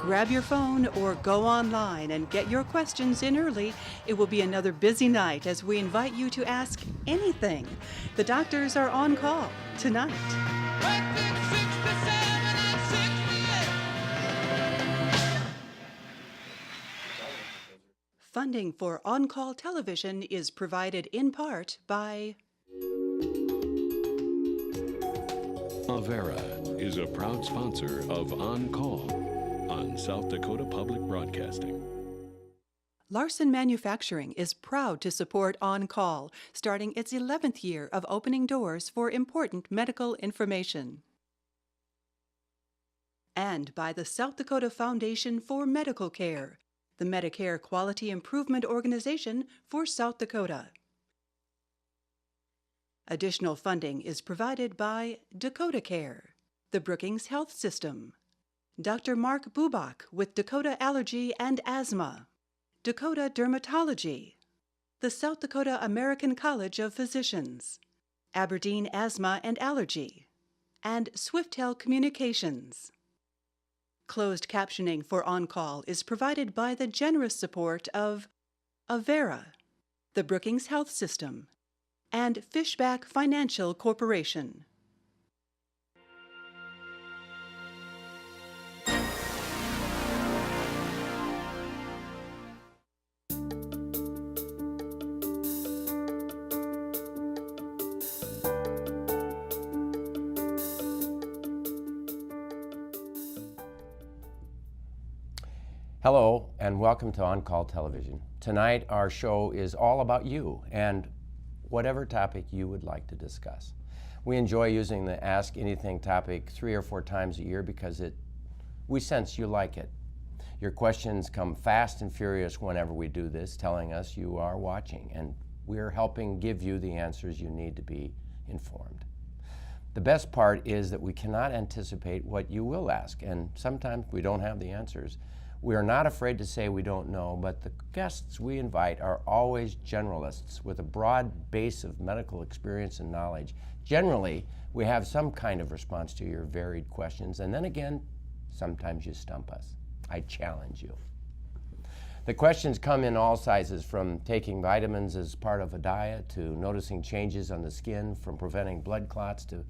Grab your phone or go online and get your questions in early. It will be another busy night as we invite you to ask anything. The doctors are on call tonight. Funding for On-Call Television is provided in part by Avera is a proud sponsor of On Call on South Dakota Public Broadcasting. Larson Manufacturing is proud to support On Call, starting its 11th year of opening doors for important medical information. And by the South Dakota Foundation for Medical Care, the Medicare Quality Improvement Organization for South Dakota. Additional funding is provided by Dakota Care, the Brookings Health System, Dr. Mark Bubach with Dakota Allergy and Asthma, Dakota Dermatology, the South Dakota American College of Physicians, Aberdeen Asthma and Allergy, and Swiftel Communications. Closed captioning for On Call is provided by the generous support of Avera, the Brookings Health System, and Fishback Financial Corporation. Hello and welcome to On Call Television. Tonight our show is all about you and whatever topic you would like to discuss. We enjoy using the Ask Anything topic 3 or 4 times a year because we sense you like it. Your questions come fast and furious whenever we do this, telling us you are watching, and we're helping give you the answers you need to be informed. The best part is that we cannot anticipate what you will ask, and sometimes we don't have the answers. We are not afraid to say we don't know, but the guests we invite are always generalists with a broad base of medical experience and knowledge. Generally, we have some kind of response to your varied questions, and then again, sometimes you stump us. I challenge you. The questions come in all sizes, from taking vitamins as part of a diet, to noticing changes on the skin, from preventing blood clots to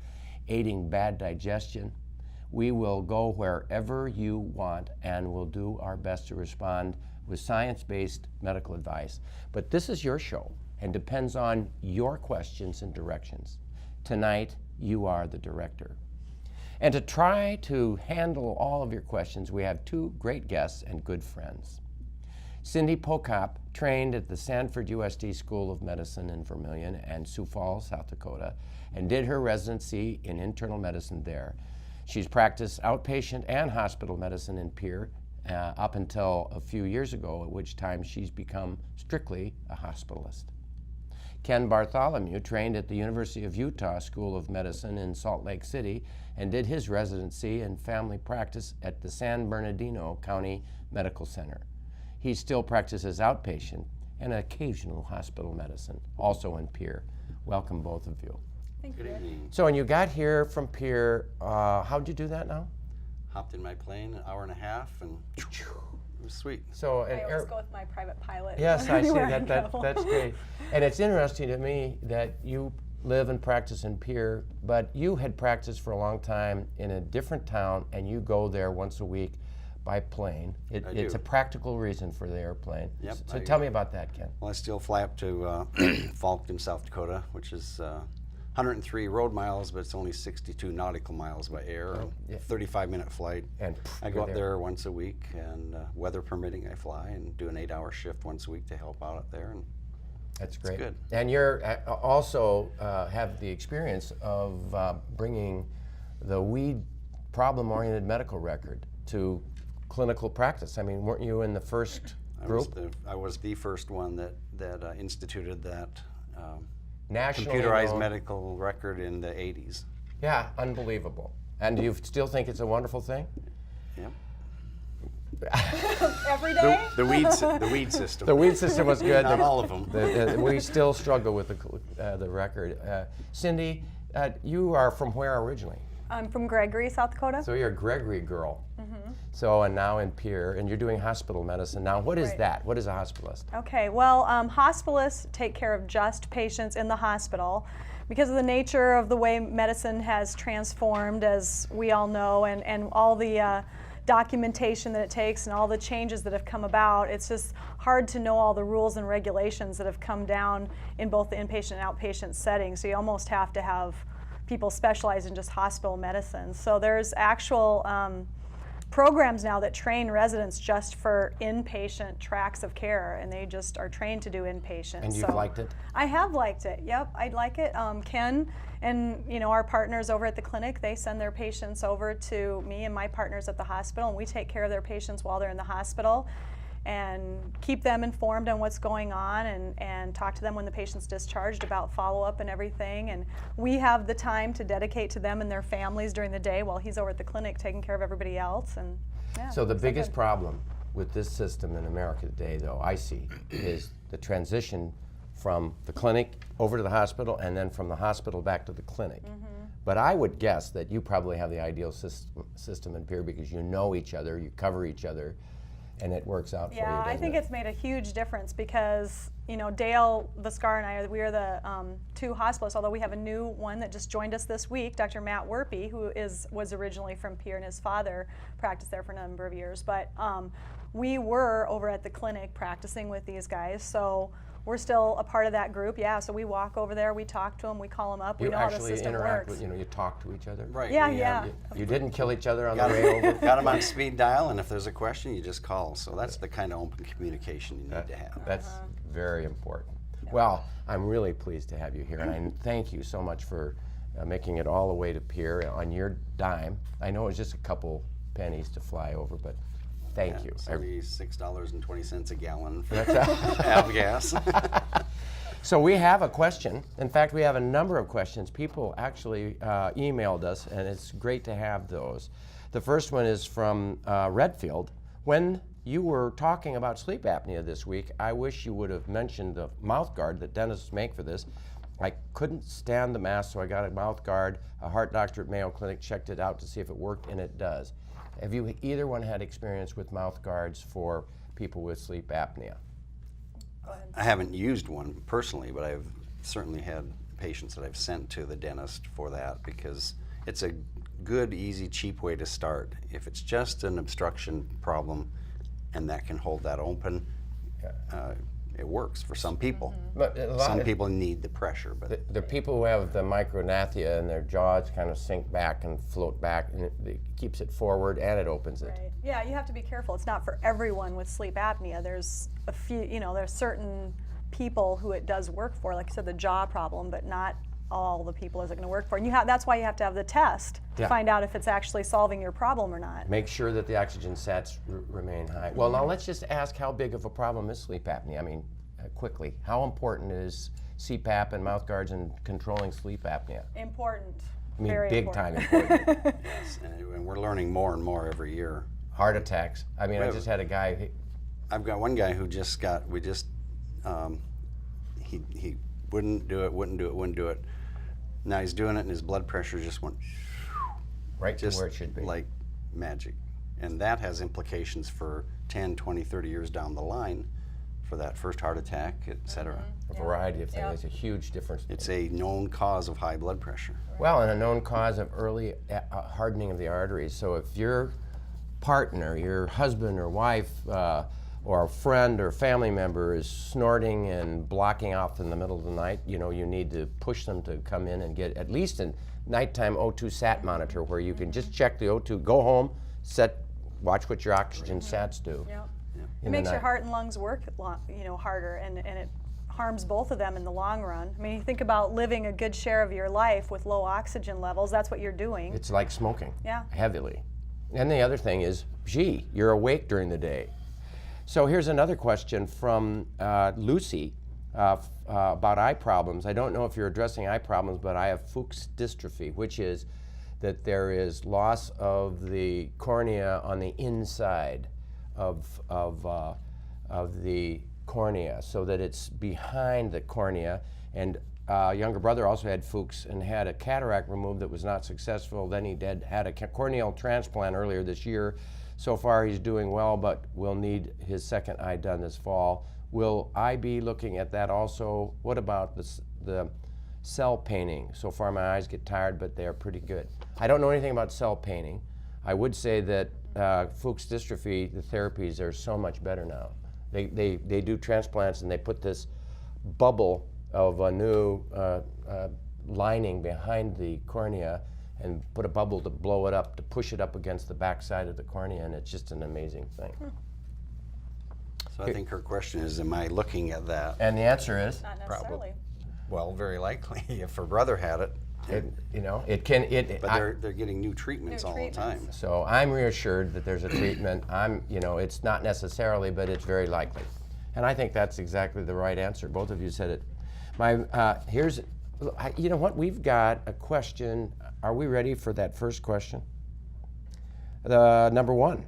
aiding bad digestion. We will go wherever you want and we'll do our best to respond with science-based medical advice. But this is your show and depends on your questions and directions. Tonight, you are the director. And to try to handle all of your questions, we have 2 great guests and good friends. Cindi Pochop trained at the Sanford USD School of Medicine in Vermilion and Sioux Falls, South Dakota, and did her residency in internal medicine there. She's practiced outpatient and hospital medicine in Pierre up until a few years ago, at which time she's become strictly a hospitalist. Ken Bartholomew trained at the University of Utah School of Medicine in Salt Lake City and did his residency and family practice at the San Bernardino County Medical Center. He still practices outpatient and occasional hospital medicine, also in Pierre. Welcome, both of you. Thank you. Good evening. So when you got here from Pierre, how'd you do that now? Hopped in my plane, an hour and a half, and it was sweet. So I always go with my private pilot. Yes, I see anywhere that's great. And it's interesting to me that you live and practice in Pierre, but you had practiced for a long time in a different town, and you go there once a week by plane. It's a practical reason for the airplane. Yep, So tell me about that, Ken. Well, I still fly up to Falkton, South Dakota, which is 103 road miles, but it's only 62 nautical miles by air. Oh, yeah. 35-minute flight. And I go up there once a week, and weather permitting, I fly and do an 8-hour shift once a week to help out up there. And that's great. It's good. And you're also have the experience of bringing the weed problem-oriented medical record to clinical practice. I mean, weren't you in the first group? I was the first one that instituted that Nationally computerized known medical record in the 80s. Yeah, unbelievable. And do you still think it's a wonderful thing? Yep. Every day? The weed system. The weed system was good. Not all of them. We still struggle with the record. Cindi, you are from where originally? I'm from Gregory, South Dakota. So you're a Gregory girl. So, and now in Pierre, and you're doing hospital medicine. Now, what is Right. that? What is a hospitalist? Okay, well, hospitalists take care of just patients in the hospital. Because of the nature of the way medicine has transformed, as we all know, and all the documentation that it takes and all the changes that have come about, it's just hard to know all the rules and regulations that have come down in both the inpatient and outpatient settings. So you almost have to have people specialize in just hospital medicine. So there's actual programs now that train residents just for inpatient tracks of care, and they just are trained to do inpatient. And you've liked it? I have liked it. Yep, I'd like it. Ken and our partners over at the clinic, they send their patients over to me and my partners at the hospital, and we take care of their patients while they're in the hospital and keep them informed on what's going on, and talk to them when the patient's discharged about follow-up and everything. And we have the time to dedicate to them and their families during the day while he's over at the clinic taking care of everybody else. And yeah, So the it's biggest good. problem with this system in America today, though, I see, is the transition from the clinic over to the hospital and then from the hospital back to the clinic. But I would guess that you probably have the ideal system in Pierre because you know each other, you cover each other, and it works out for you, Yeah, I doesn't think it? it's made a huge difference because, Dale Viscar and I, we are the two hospitalists, although we have a new one that just joined us this week, Dr. Matt Werpy, who was originally from Pierre, and his father practiced there for a number of years. But we were over at the clinic practicing with these guys, so we're still a part of that group. Yeah, so we walk over there, we talk to them, we call them up, we You know how the actually system interact works. with, you talk to each other? Right. Yeah, we, yeah. You didn't kill each other on the Got way over? got them on speed dial, and if there's a question, you just call. So that's the kind of open communication you need to have. That's very important. Well, I'm really pleased to have you here, and I thank you so much for making it all the way to Pierre on your dime. I know it was just a couple pennies to fly over, but thank you. It's only $6.20 a gallon for That's avgas. So we have a question. In fact, we have a number of questions. People actually emailed us, and it's great to have those. The first one is from Redfield. When you were talking about sleep apnea this week, I wish you would have mentioned the mouth guard that dentists make for this. I couldn't stand the mask, so I got a mouth guard. A heart doctor at Mayo Clinic checked it out to see if it worked, and it does. Have you either one had experience with mouth guards for people with sleep apnea? I haven't used one personally, but I've certainly had patients that I've sent to the dentist for that because it's a good, easy, cheap way to start. If it's just an obstruction problem and that can hold that open, it works for some people. But a lot Some of- people need the pressure, but The people who have the micrognathia and their jaws kind of sink back and float back, and it keeps it forward and it opens it. Right. Yeah, you have to be careful. It's not for everyone with sleep apnea. There's a few, there's certain people who it does work for, like you said, the jaw problem, but not all the people is it going to work for. And that's why you have to have the test to Yeah. find out if it's actually solving your problem or not. Make sure that the oxygen sats remain high. Well, now let's just ask how big of a problem is sleep apnea? I mean, quickly, how important is CPAP and mouth guards in controlling sleep apnea? Important. I mean, Very big important. time important. yes, and we're learning more and more every year. Heart attacks. I mean, I Right. just had a guy. I've got one guy who just got, he wouldn't do it. Now he's doing it and his blood pressure just went Right just to where it should be. like magic. And that has implications for 10, 20, 30 years down the line for that first heart attack, et cetera. A variety of things. Yeah. It's a huge difference. It's a known cause of high blood pressure. Well, and a known cause of early hardening of the arteries. So if your partner, your husband or wife, or a friend or family member is snorting and blocking off in the middle of the night, you need to push them to come in and get at least a nighttime O2 sat monitor where you can just check the O2, go home, watch what your oxygen sats do. Yep. in It the makes your night. heart and lungs work, harder, and it harms both of them in the long run. I mean, you think about living a good share of your life with low oxygen levels. That's what you're doing. It's like smoking, Yeah. heavily. And the other thing is, gee, you're awake during the day. So here's another question from Lucy about eye problems. I don't know if you're addressing eye problems, but I have Fuchs dystrophy, which is that there is loss of the cornea on the inside of the cornea, so that it's behind the cornea. And younger brother also had Fuchs and had a cataract removed that was not successful. Then he had a corneal transplant earlier this year. So far he's doing well, but will need his second eye done this fall. Will I be looking at that also? What about the cell painting? So far my eyes get tired, but they're pretty good. I don't know anything about cell painting. I would say that Fuchs dystrophy, the therapies are so much better now. They do transplants and they put this bubble of a new lining behind the cornea and put a bubble to blow it up, to push it up against the back side of the cornea, and it's just an amazing thing. So I think her question is, am I looking at that? And the answer is? Not necessarily. Well, very likely. If her brother had it. But they're getting new treatments all the time. So I'm reassured that there's a treatment. It's not necessarily, but it's very likely. And I think that's exactly the right answer. Both of you said it. You know what? We've got a question. Are we ready for that first question? The number one.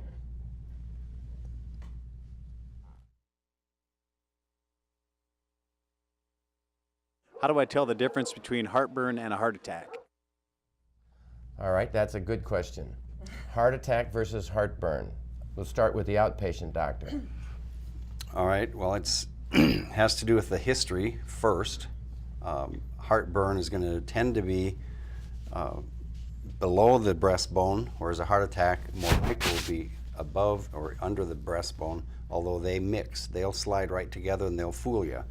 How do I tell the difference between heartburn and a heart attack? All right, that's a good question. Heart attack versus heartburn. We'll start with the outpatient doctor. All right, well, it's has to do with the history first. Heartburn is going to tend to be below the breastbone, whereas a heart attack more likely will be above or under the breastbone, although they mix. They'll slide right together and they'll fool you.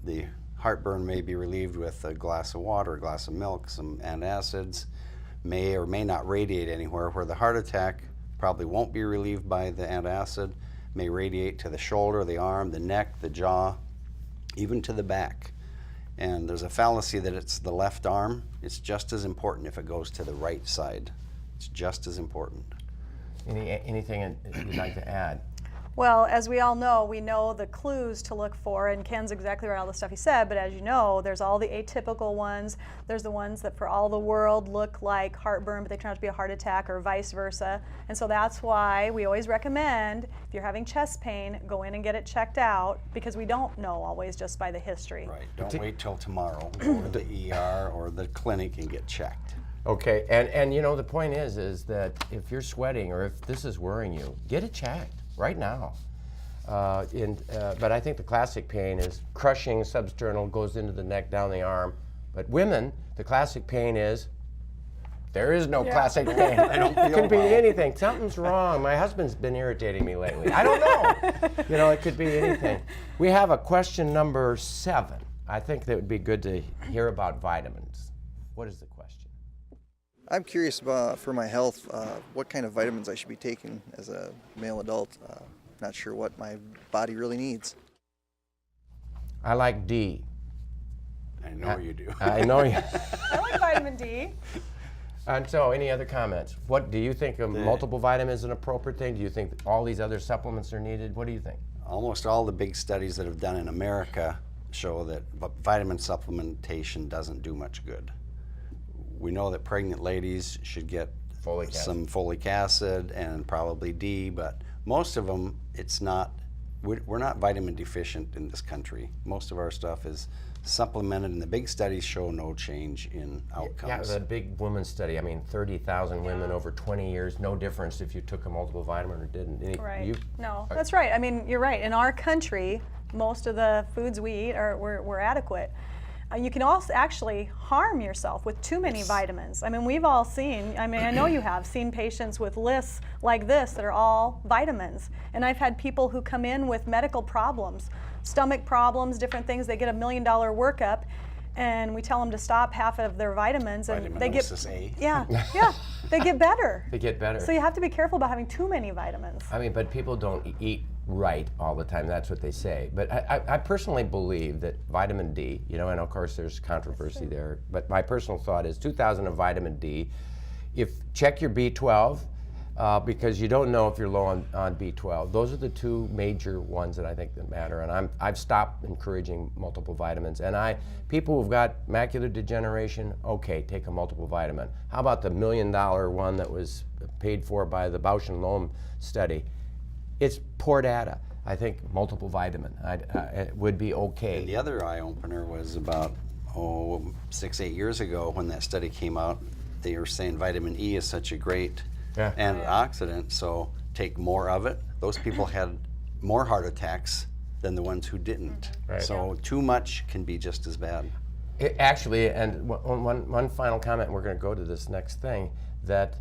The heartburn may be relieved with a glass of water, a glass of milk, some antacids, may or may not radiate anywhere, where the heart attack probably won't be relieved by the antacid, may radiate to the shoulder, the arm, the neck, the jaw, even to the back. And there's a fallacy that it's the left arm. It's just as important if it goes to the right side. It's just as important. Anything you'd like to add? Well, as we all know, we know the clues to look for, and Ken's exactly right, all the stuff he said, but as you know, there's all the atypical ones. There's the ones that for all the world look like heartburn, but they turn out to be a heart attack, or vice versa. And so that's why we always recommend, if you're having chest pain, go in and get it checked out, because we don't know always just by the history. Right, don't wait till tomorrow. Go to the ER or the clinic and get checked. Okay, and you know, the point is that if you're sweating or if this is worrying you, get it checked right now. But I think the classic pain is crushing substernal, goes into the neck, down the arm. But women, the classic pain is, there is no classic pain. It could be anything. Something's wrong. My husband's been irritating me lately. I don't know. It could be anything. We have a question number 7. I think that would be good to hear about vitamins. What is the question? I'm curious about, for my health, what kind of vitamins I should be taking as a male adult. Not sure what my body really needs. I like D. I know you do. I know you. I like vitamin D. And so, any other comments? What do you think of multiple vitamins is an appropriate thing? Do you think all these other supplements are needed? What do you think? Almost all the big studies that have done in America show that vitamin supplementation doesn't do much good. We know that pregnant ladies should get some folic acid and probably D, but most of them, it's not, we're not vitamin deficient in this country. Most of our stuff is supplemented, and the big studies show no change in outcomes. Yeah, the big woman study, 30,000 women over 20 years, no difference if you took a multiple vitamin or didn't. Right. No, that's right. You're right. In our country, most of the foods we eat we're adequate. You can also actually harm yourself with too many vitamins. We've all seen, I know you have seen patients with lists like this that are all vitamins. And I've had people who come in with medical problems, stomach problems, different things. They get $1 million workup, and we tell them to stop half of their vitamins, and they get A. they get better. They get better. So you have to be careful about having too many vitamins. But people don't eat right all the time. That's what they say. But I personally believe that vitamin D, and of course there's controversy there, but my personal thought is 2,000 of vitamin D. Check your B12, because you don't know if you're low on B12. Those are the two major ones that I think that matter, and I've stopped encouraging multiple vitamins. And people who've got macular degeneration, okay, take a multiple vitamin. How about the $1 million one that was paid for by the Bausch and Lomb study? It's poor data. I think multiple vitamin it would be okay. And the other eye opener was about 6-8 years ago when that study came out. They were saying vitamin E is such a great antioxidant, so take more of it. Those people had more heart attacks than the ones who didn't. Right. So too much can be just as bad. Actually, and one final comment, and we're going to go to this next thing, that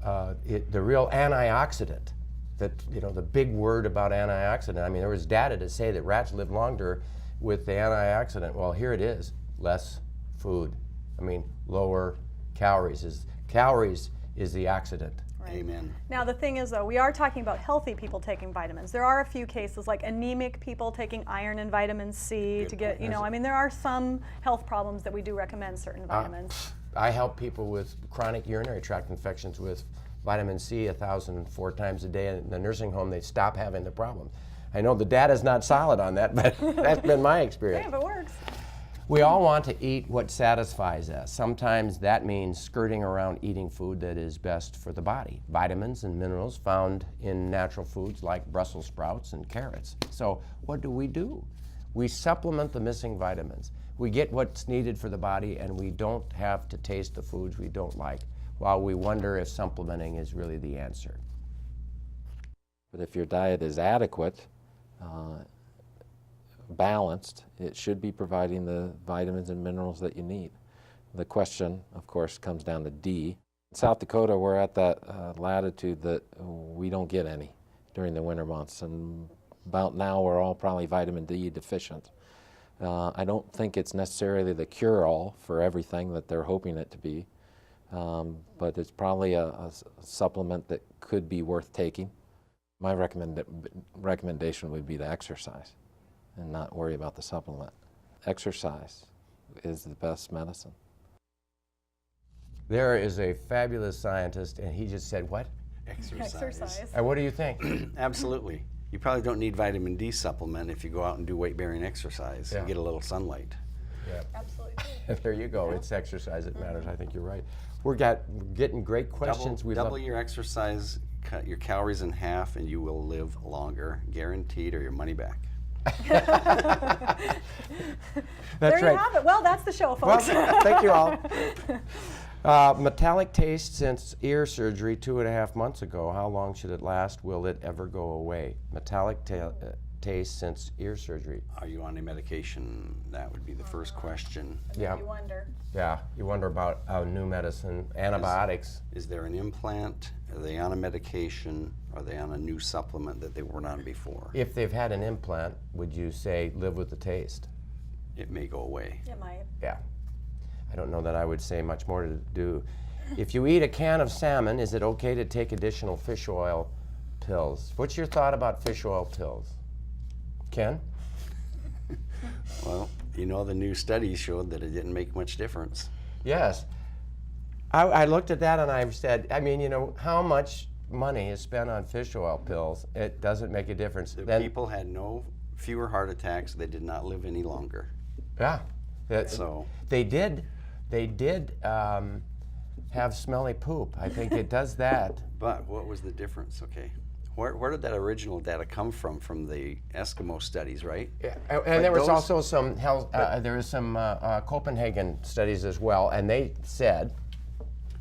the real antioxidant, that, you know, the big word about antioxidant, I mean, there was data to say that rats live longer with the antioxidant. Well, here it is, less food. I mean, lower calories is the oxidant. Right. Amen. Now the thing is, though, we are talking about healthy people taking vitamins. There are a few cases like anemic people taking iron and vitamin C to get, you know, I mean, there are some health problems that we do recommend certain vitamins. I help people with chronic urinary tract infections with vitamin C 1,004 times a day. In the nursing home, they stop having the problem. I know the data's not solid on that, but that's been my experience. Yeah, if it works. We all want to eat what satisfies us. Sometimes that means skirting around eating food that is best for the body. Vitamins and minerals found in natural foods like Brussels sprouts and carrots. So what do? We supplement the missing vitamins. We get what's needed for the body, and we don't have to taste the foods we don't like, while we wonder if supplementing is really the answer. But if your diet is adequate, balanced, it should be providing the vitamins and minerals that you need. The question, of course, comes down to D. In South Dakota, we're at that latitude that we don't get any during the winter months, and about now we're all probably vitamin D deficient. I don't think it's necessarily the cure-all for everything that they're hoping it to be, but it's probably a supplement that could be worth taking. My recommendation would be to exercise and not worry about the supplement. Exercise is the best medicine. There is a fabulous scientist, and he just said, what? Exercise. And what do you think? Absolutely. You probably don't need vitamin D supplement if you go out and do weight-bearing exercise and get a little sunlight. Yeah. Absolutely. There you go. It's exercise that matters. I think you're right. We're getting great questions. Double your exercise, cut your calories in half, and you will live longer, guaranteed, or your money back. That's There you right. have it. Well, that's the show, folks. Well, thank you all. Metallic taste since ear surgery 2.5 months ago. How long should it last? Will it ever go away? Metallic taste since ear surgery. Are you on a medication? That would be the first question. Yeah. You wonder. Yeah, you wonder about new medicine, antibiotics. Is there an implant? Are they on a medication? Are they on a new supplement that they weren't on before? If they've had an implant, would you say live with the taste? It may go away. It might. Yeah. I don't know that I would say much more to do. If you eat a can of salmon, is it okay to take additional fish oil pills? What's your thought about fish oil pills? Ken? Well, you know, the new studies showed that it didn't make much difference. Yes. I looked at that and I said, I mean, you know, how much money is spent on fish oil pills? It doesn't make a difference. The Then, people had fewer heart attacks. They did not live any longer. yeah. So They did have smelly poop. I think it does that. But what was the difference? Okay. Where did that original data come from the Eskimo studies, right? Yeah, and there was also some there was some Copenhagen studies as well, and they said.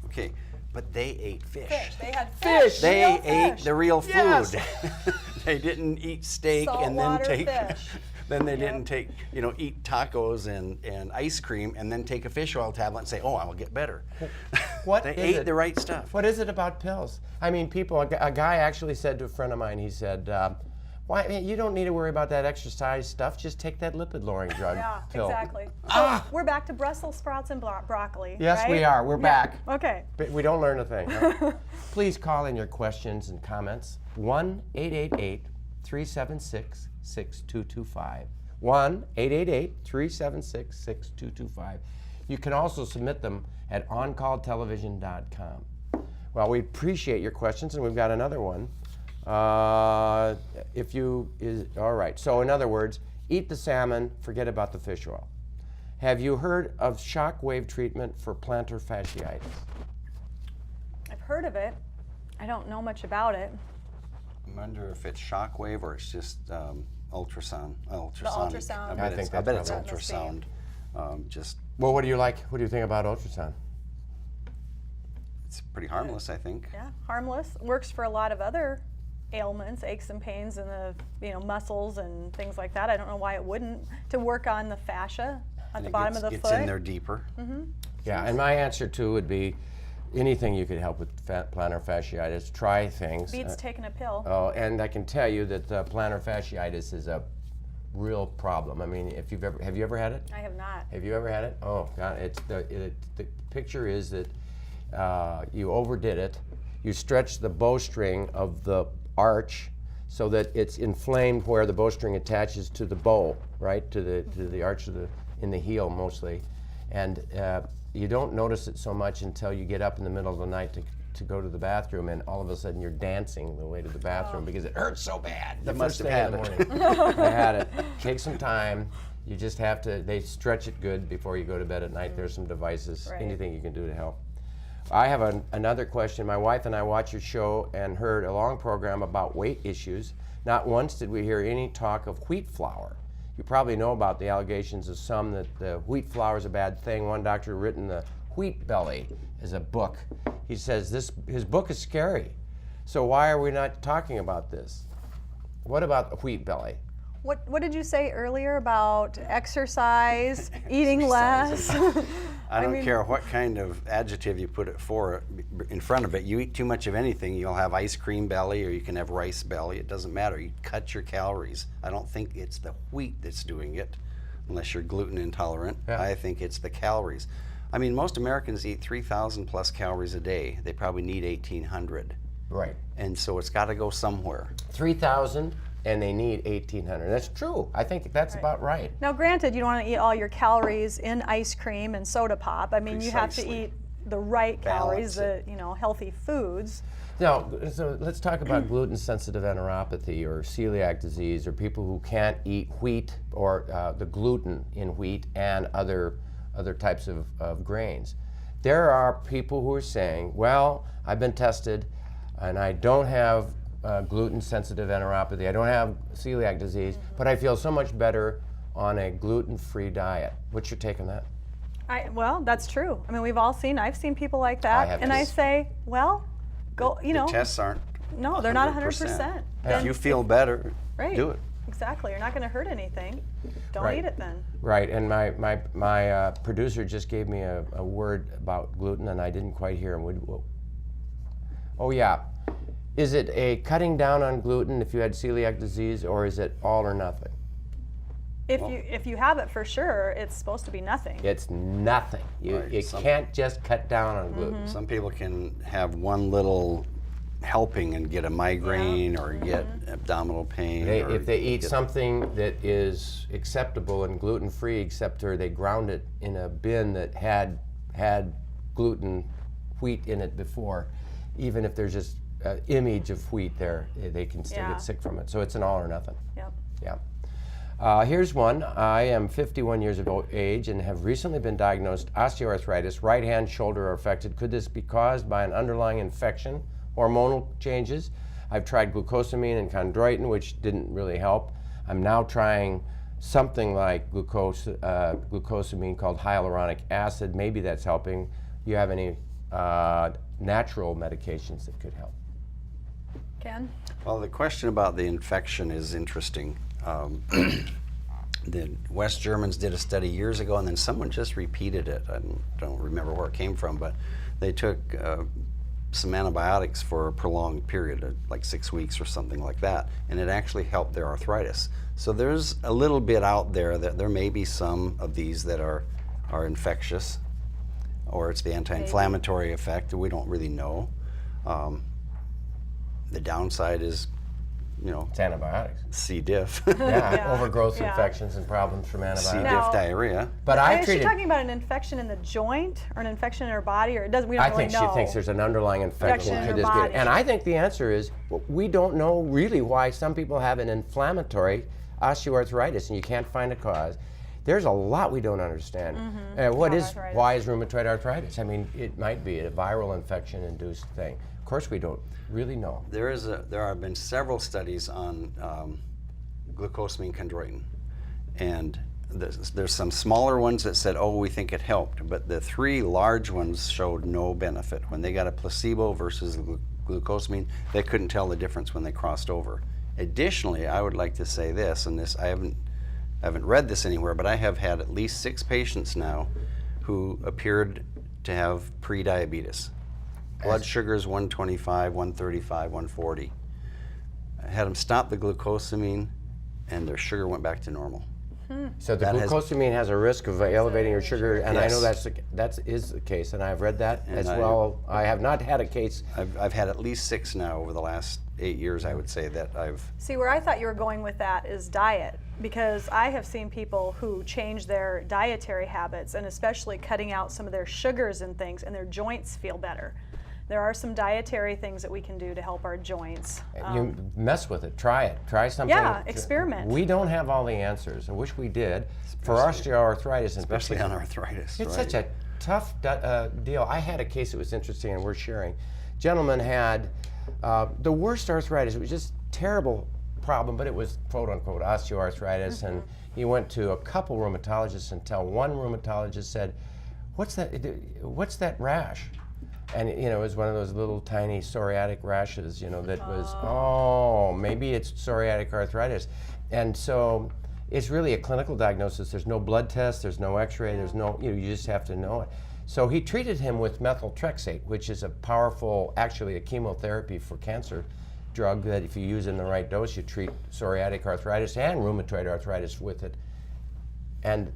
Okay, but they ate fish. They had fish. They real ate fish. the real food. Yes. They didn't eat steak and then Saltwater take. fish. Then they didn't take, eat tacos and ice cream and then take a fish oil tablet and say, "Oh, I will get better." What They is ate the right stuff. What is it about pills? I mean, a guy actually said to a friend of mine, he said, "Why you don't need to worry about that exercise stuff. Just take that lipid-lowering drug Yeah, pill." exactly. So we're back to Brussels sprouts and broccoli. Yes, right? we are. We're back. Okay. But we don't learn a thing. Huh? Please call in your questions and comments. 1-888-376-6225. 1-888-376-6225. You can also submit them at oncalltelevision.com. Well, we appreciate your questions, and we've got another one. All right. So in other words, eat the salmon, forget about the fish oil. Have you heard of shockwave treatment for plantar fasciitis? I've heard of it. I don't know much about it. I wonder if it's shockwave or it's just ultrasound. Ultrasonic. ultrasound. I think I bet it's that's probably- ultrasound. Just Well, what do you like? What do you think about ultrasound? it's pretty harmless, I think. Yeah, harmless. Works for a lot of other ailments, aches and pains in the muscles and things like that. I don't know why it wouldn't. To work on the fascia at And the it bottom gets, of the gets foot. in there deeper. Yeah, and my answer too would be anything you could help with plantar fasciitis. Try things. Beats taking a pill. Oh, and I can tell you that plantar fasciitis is a real problem. I mean, if you've ever, have you ever had it? I have not. Have you ever had it? Oh God, the picture is that you overdid it. You stretched the bowstring of the arch so that it's inflamed where the bowstring attaches to the bow, right, to the arch of in the heel mostly, and you don't notice it so much until you get up in the middle of the night to go to the bathroom, and all of a sudden you're dancing the way to the bathroom because it hurts so bad. The must first have thing had in the morning. I had it. Take some time. You just have to. They stretch it good before you go to bed at night. There's some devices. Right. Anything you can do to help. I have another question. My wife and I watched your show and heard a long program about weight issues. Not once did we hear any talk of wheat flour. You probably know about the allegations of some that the wheat flour is a bad thing. One doctor written the Wheat Belly as a book. He says his book is scary. So why are we not talking about this? What about the Wheat Belly? What did you say earlier about exercise, eating less? I don't care what kind of adjective you put it in front of it. You eat too much of anything, you'll have ice cream belly or you can have rice belly. It doesn't matter. You cut your calories. I don't think it's the wheat that's doing it, unless you're gluten intolerant. Yeah. I think it's the calories. I mean, most Americans eat 3,000 plus calories a day. They probably need 1,800. Right. And so it's got to go somewhere. 3,000 and they need 1,800. That's true. I think that's about right. Now, granted, you don't want to eat all your calories in ice cream and soda pop. I mean, you have to Precisely. eat the right calories, Balance the healthy foods. Now, so let's talk about gluten-sensitive enteropathy or celiac disease or people who can't eat wheat or the gluten in wheat and other types of grains. There are people who are saying, well, I've been tested and I don't have gluten-sensitive enteropathy, I don't have celiac disease, but I feel so much better on a gluten-free diet. What's your take on that? Well, that's true. I mean, I've seen people like I that, have and I too. say, well, go, The tests aren't. no, they're not 100%. If you feel better, Right. do it. Exactly. You're not going to hurt anything. Don't Right. eat it then. Right, and my producer just gave me a word about gluten, and I didn't quite hear him. Oh yeah, is it a cutting down on gluten if you had celiac disease, or is it all or nothing? If you have it for sure, it's supposed to be nothing. It's nothing. You can't just cut down on gluten. Some people can have one little helping and get a migraine or get abdominal pain. or If they eat get- something that is acceptable and gluten-free, except or they ground it in a bin that had gluten wheat in it before, even if there's just an image of wheat there, they can still Yeah. get sick from it. So it's an all or nothing. Yep. Yeah. Here's one. I am 51 years of age and have recently been diagnosed osteoarthritis. Right hand, shoulder are affected. Could this be caused by an underlying infection? Hormonal changes? I've tried glucosamine and chondroitin, which didn't really help. I'm now trying something like glucosamine called hyaluronic acid. Maybe that's helping. Do you have any natural medications that could help? Ken? Well, the question about the infection is interesting. The West Germans did a study years ago, and then someone just repeated it. I don't remember where it came from, but they took some antibiotics for a prolonged period, like 6 weeks or something like that, and it actually helped their arthritis. So there's a little bit out there that there may be some of these that are infectious, or it's the anti-inflammatory effect. We don't really know. The downside is, It's antibiotics. C. diff, Yeah, overgrowth Yeah. infections and problems from C. antibiotics. Now- diff diarrhea. But Is she talking about an infection in the joint or an infection in her body, or we don't I really think know? she thinks there's an underlying infection in to her this body. And I think the answer is we don't know really why some people have an inflammatory osteoarthritis and you can't find a cause. There's a lot we don't understand. Why is rheumatoid arthritis? I mean, it might be a viral infection-induced thing. course we don't really know. There have been several studies on glucosamine chondroitin, and there's some smaller ones that said, oh, we think it helped, but the 3 large ones showed no benefit. When they got a placebo versus glucosamine, they couldn't tell the difference when they crossed over. Additionally, I would like to say this, and this I haven't read this anywhere, but I have had at least 6 patients now who appeared to have pre-diabetes. Blood sugars 125, 135, 140. I had them stop the glucosamine, and their sugar went back to normal. So the glucosamine has a risk of elevating your sugar, and Yes. I know that is the case, and I've read that as well. I have not had a case. I've had at least 6 now over the last 8 years, I would say, that I've... See, where I thought you were going with that is diet, because I have seen people who change their dietary habits, and especially cutting out some of their sugars and things, and their joints feel better. There are some dietary things that we can do to help our joints. You mess with it. Try it. Try something. Yeah, experiment. We don't have all the answers. I wish we did. For osteoarthritis, especially on arthritis. It's such a tough deal. I had a case that was interesting and worth sharing. Gentleman had the worst arthritis. It was just terrible problem, but it was quote unquote osteoarthritis, and he went to a couple rheumatologists until one rheumatologist said, "What's that rash?" And it was one of those little tiny psoriatic rashes, that was, maybe it's psoriatic arthritis. And so it's really a clinical diagnosis. There's no blood test, there's no x-ray, there's no, you just have to know it. So he treated him with methotrexate, which is a powerful, actually a chemotherapy for cancer drug that if you use in the right dose, you treat psoriatic arthritis and rheumatoid arthritis with it. And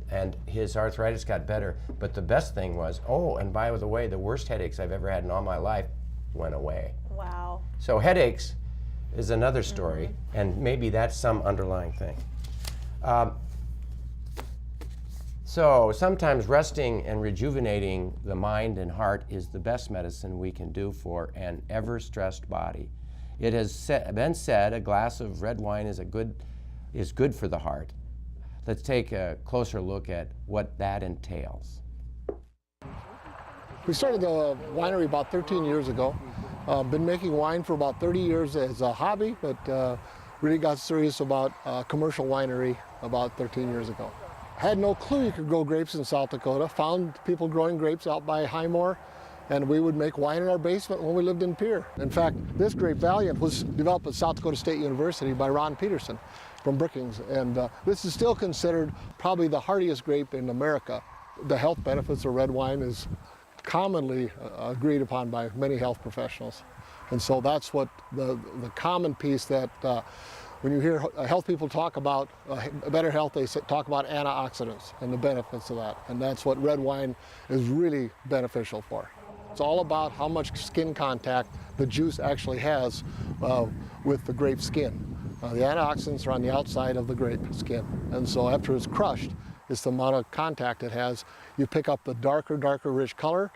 his arthritis got better. But the best thing was, and by the way, the worst headaches I've ever had in all my life went away. Wow. So headaches is another story, and maybe that's some underlying thing. So sometimes resting and rejuvenating the mind and heart is the best medicine we can do for an ever-stressed body. It has been said a glass of red wine is good for the heart. Let's take a closer look at what that entails. We started the winery about 13 years ago. Been making wine for about 30 years as a hobby, but really got serious about commercial winery about 13 years ago. Had no clue you could grow grapes in South Dakota. Found people growing grapes out by Highmore, and we would make wine in our basement when we lived in Pierre. In fact, this grape Valiant was developed at South Dakota State University by Ron Peterson from Brookings, and this is still considered probably the hardiest grape in America. The health benefits of red wine is commonly agreed upon by many health professionals, and so that's what the common piece that when you hear health people talk about better health, they talk about antioxidants and the benefits of that, and that's what red wine is really beneficial for. It's all about how much skin contact the juice actually has with the grape skin. The antioxidants are on the outside of the grape skin, and so after it's crushed, it's the amount of contact it has. You pick up the darker rich color.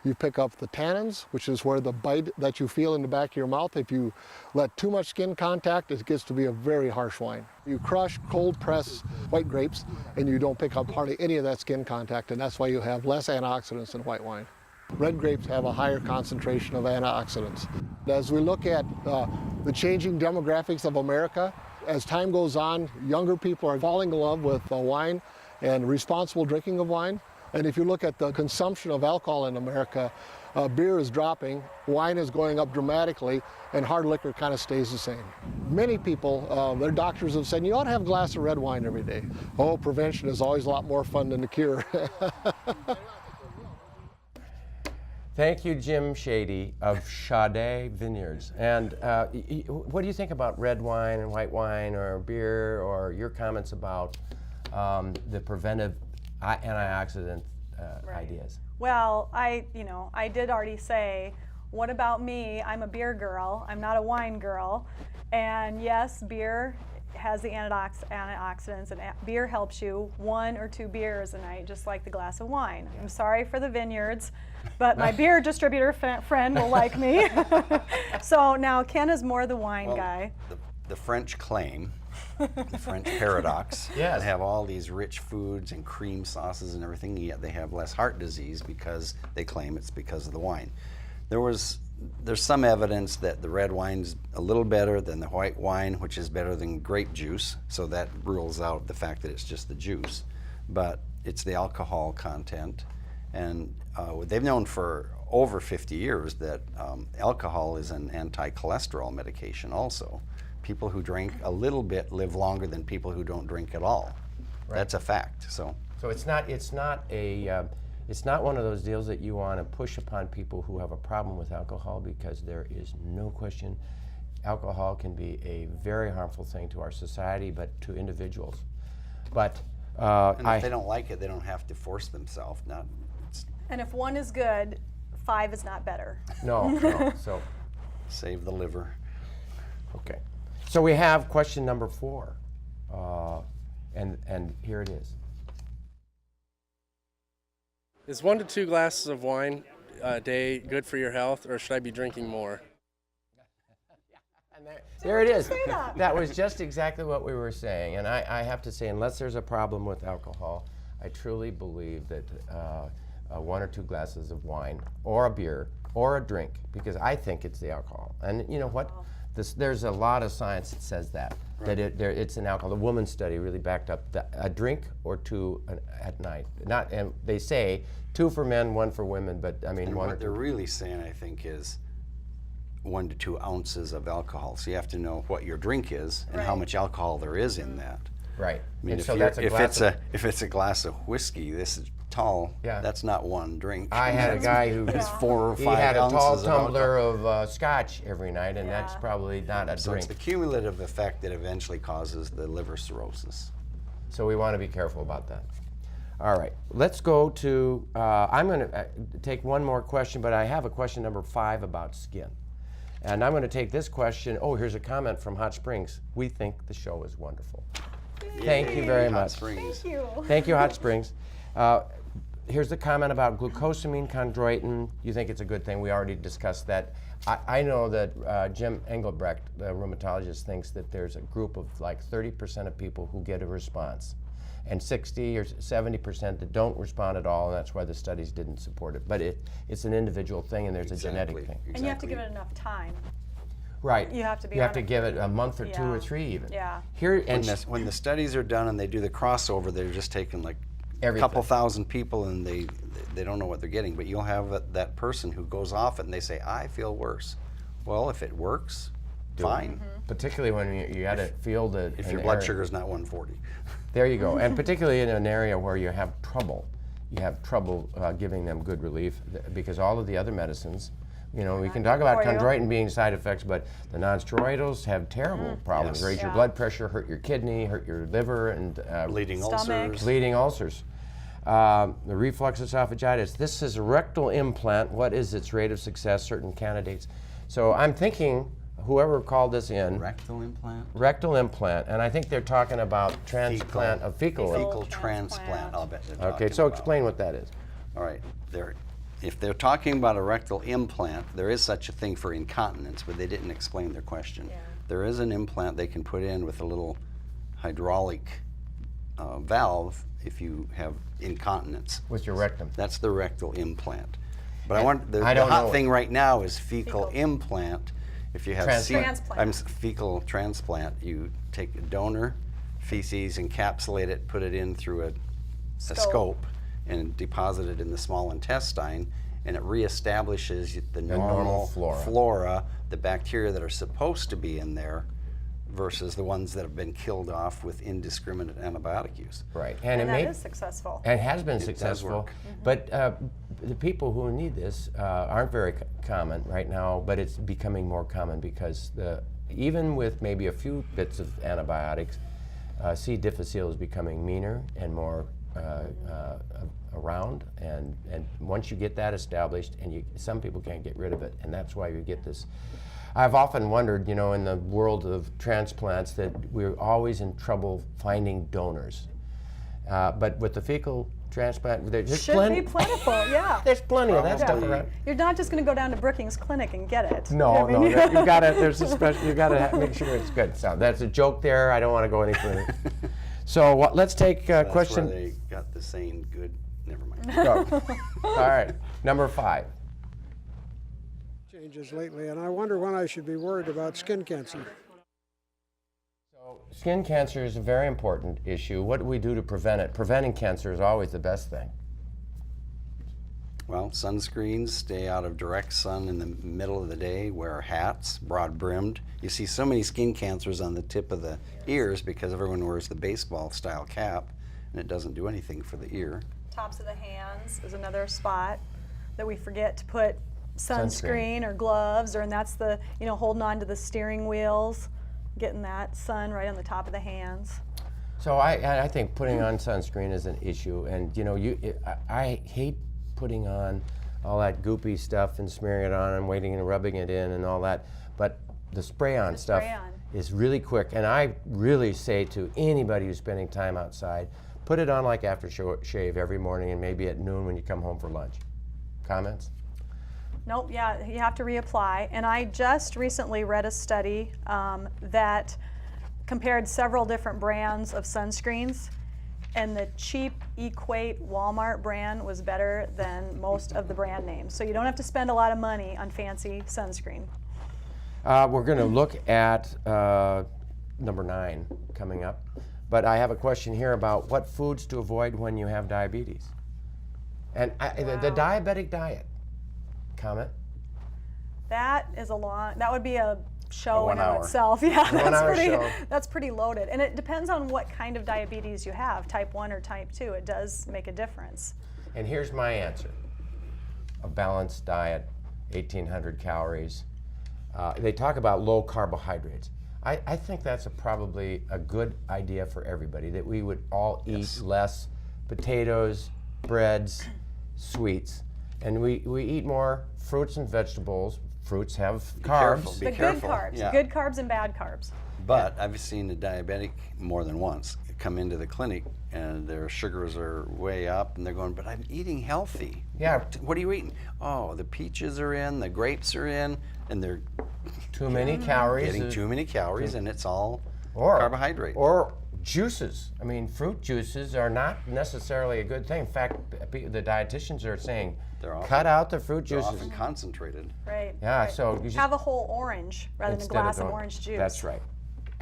You pick up the tannins, which is where the bite that you feel in the back of your mouth. If you let too much skin contact, it gets to be a very harsh wine. You crush, cold press white grapes, and you don't pick up hardly any of that skin contact, and that's why you have less antioxidants in white wine. Red grapes have a higher concentration of antioxidants. As we look at the changing demographics of America, as time goes on, younger people are falling in love with wine and responsible drinking of wine. And if you look at the consumption of alcohol in America, beer is dropping, wine is going up dramatically, and hard liquor kind of stays the same. Many people, their doctors have said, you ought to have a glass of red wine every day. Oh, prevention is always a lot more fun than the cure. Thank you, Jim Shadé of Shadé Vineyards. And what do you think about red wine and white wine or beer, or your comments about the preventive antioxidant ideas? Well, I did already say, what about me? I'm a beer girl. I'm not a wine girl. And yes, beer has the antioxidants, and beer helps you 1 or 2 beers a night, just like the glass of wine. I'm sorry for the vineyards, but my beer distributor friend will like me. So now Ken is more the wine guy. The French claim, the French paradox, yes, they have all these rich foods and cream sauces and everything, yet they have less heart disease because they claim it's because of the wine. There was there's some evidence that the red wine's a little better than the white wine, which is better than grape juice. So that rules out the fact that it's just the juice. But it's the alcohol content. And they've known for over 50 years that alcohol is an anti-cholesterol medication also. People who drink a little bit live longer than people who don't drink at all. Right. That's a fact. So it's not one of those deals that you want to push upon people who have a problem with alcohol, because there is no question alcohol can be a very harmful thing to our society, but to individuals. But and if they don't like it, they don't have to force themselves. And if one is good, 5 is not better. No. So save the liver. Okay. So we have question number 4, and here it is. Is 1 to 2 glasses of wine a day good for your health, or should I be drinking more? And there it is. That was just exactly what we were saying. And I have to say, unless there's a problem with alcohol, I truly believe that 1 or 2 glasses of wine or a beer or a drink, because I think it's the alcohol. And you know what? There's a lot of science that says that, right. It's an alcohol. The woman's study really backed up a drink or 2 at night. And they say 2 for men, 1 for women, but I mean, and 1 what or 2. They're really saying, I think, is 1 to 2 ounces of alcohol. So you have to know what your drink is and how much alcohol there is in that. Right. I mean, and so that's if it's a glass of whiskey, this is tall. Yeah. That's not 1 drink. I had a guy who has 4 or 5 ounces. He had a tall tumbler of scotch every night, and that's probably not a So drink. it's the cumulative effect that eventually causes the liver cirrhosis. So we want to be careful about that. All right, let's go to, I'm going to take one more question, but I have a question number 5 about skin. And I'm going to take this question. Oh, here's a comment from Hot Springs. We think the show is wonderful. Yay. Thank you very much. Hot Springs. Thank you. Thank you, Hot Springs. Here's the comment about glucosamine chondroitin. You think it's a good thing. We already discussed that. I know that Jim Engelbrecht, the rheumatologist, thinks that there's a group of like 30% of people who get a response, and 60 or 70% that don't respond at all, and that's why the studies didn't support it. But it's an individual thing, and there's a genetic thing. And you have to give it enough time. Right. You have to be. You have to give it a month or 2 or 3 even. Yeah. Here when the studies are done and they do the crossover, they're just taking like a couple thousand people, and they don't know what they're getting. But you'll have that person who goes off it and they say, I feel worse. Well, if it works, fine. Mm-hmm. Particularly when you got to feel the. If your blood sugar is not 140. There you go. And particularly in an area where you have trouble giving them good relief, because all of the other medicines, you know, we can talk about chondroitin being side effects, but the non-steroidals have terrible problems. Yes. Raise your blood pressure, hurt your kidney, hurt your liver, and bleeding ulcers. Bleeding ulcers. The reflux esophagitis. This is a rectal implant. What is its rate of success? Certain candidates. So I'm thinking, whoever called this in. Rectal implant? Rectal implant, and I think they're talking about transplant of fecal. Fecal transplant, I'll bet they're talking Okay, so about. explain what that is. All right, if they're talking about a rectal implant, there is such a thing for incontinence, but they didn't explain their question. Yeah. There is an implant they can put in with a little hydraulic valve if you have incontinence. With your rectum. That's the rectal implant. But the I don't hot know thing right now is fecal implant. If you have fecal transplant, you take a donor feces, encapsulate it, put it in through a scope, and deposit it in the small intestine, and it reestablishes the normal flora, the bacteria that are supposed to be in there, versus the ones that have been killed off with indiscriminate antibiotic use. Right, and that is successful. And has been successful, but the people who need this aren't very common right now, but it's becoming more common because even with maybe a few bits of antibiotics, C. difficile is becoming meaner and more around, and once you get that established, and some people can't get rid of it, and that's why you get this. I've often wondered, you know, in the world of transplants, that we're always in trouble finding donors. But with the fecal transplant, there's be plentiful, yeah. There's plenty of that stuff around. You're not just going to go down to Brookings Clinic and get it. No, no, you gotta. There's a special. You gotta make sure it's good. So that's a joke there. I don't want to go any further. So let's take a question. That's where they got the saying "good." Never mind. Go. All right, number 5. changes lately, and I wonder when I should be worried about skin cancer. So skin cancer is a very important issue. What do we do to prevent it? Preventing cancer is always the best thing. Well, sunscreens, stay out of direct sun in the middle of the day, wear hats, broad-brimmed. You see so many skin cancers on the tip of the ears because everyone wears the baseball-style cap, and it doesn't do anything for the ear. Tops of the hands is another spot that we forget to put sunscreen or gloves, and that's the, holding on to the steering wheels, getting that sun right on the top of the hands. So I think putting on sunscreen is an issue, and I hate putting on all that goopy stuff and smearing it on and waiting and rubbing it in and all that, but the spray-on stuff is really quick, and I really say to anybody who's spending time outside, put it on like after shave every morning and maybe at noon when you come home for lunch. Comments? Nope, yeah, you have to reapply. And I just recently read a study that compared several different brands of sunscreens, and the cheap Equate Walmart brand was better than most of the brand names. So you don't have to spend a lot of money on fancy sunscreen. We're going to look at number 9 coming up. But I have a question here about what foods to avoid when you have diabetes. And the diabetic diet. Comment? That would be a show in hour. itself. Yeah, Show. That's pretty loaded. And it depends on what kind of diabetes you have, type 1 or type 2. It does make a difference. And here's my answer. A balanced diet, 1,800 calories. They talk about low carbohydrates. I think that's probably a good idea for everybody, that we would all eat less potatoes, breads, sweets, and we eat more fruits and vegetables. Fruits have carbs. Be careful. Good carbs. Yeah. Good carbs and bad carbs. But I've seen a diabetic more than once come into the clinic and their sugars are way up and they're going, but I'm eating healthy. Yeah. What are you eating? Oh, the peaches are in, the grapes are in, and they're too many calories. Getting too many calories, and it's all carbohydrate. Or juices. I mean, fruit juices are not necessarily a good thing. In fact, the dietitians are saying, cut out the fruit juices. They're often concentrated. Right. Yeah, right. so you just have a whole orange rather than a glass of orange juice. That's right.